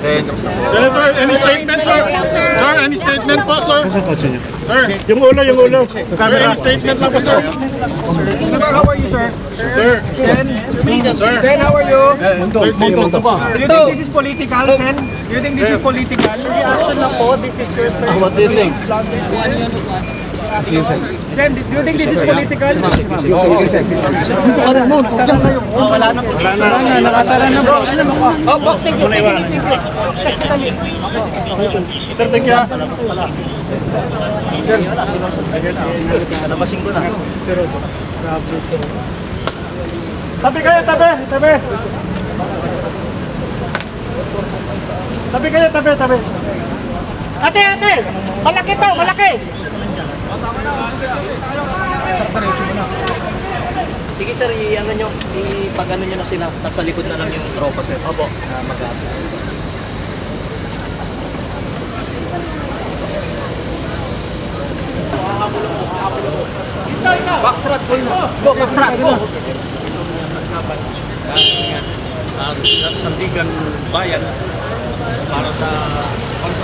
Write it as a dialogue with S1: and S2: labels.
S1: Senator, any statement, sir? Sir, any statement po, sir? Sir, yung ulo. Sir, any statement lang po, sir?
S2: Sir, how are you, sir?
S1: Sir,
S2: Sen?
S1: sir.
S2: Sen, how are you?
S1: Sir, tingnan po.
S2: Do you think this is political, Sen? Do you think this is political? Reaction na po, this is your first.
S3: What do you think?
S2: Sen, do you think this is political?
S3: Wala na po.
S2: Nakasara na po. Opo, thank you.
S1: Sir, thank you.
S3: Nalabasin ko na.
S1: Tabi kayo, tabi. Tabi kayo, tabi. Ate! Malaki to, malaki!
S3: Sige sir, i-ano nyo, ipag-ano nyo na sila. Nasa likod na lang yung tropa sir. Opo. Na mag-assist. Backstrat po yun. Go, backstrat, go!
S4: Sandigan Bayan para sa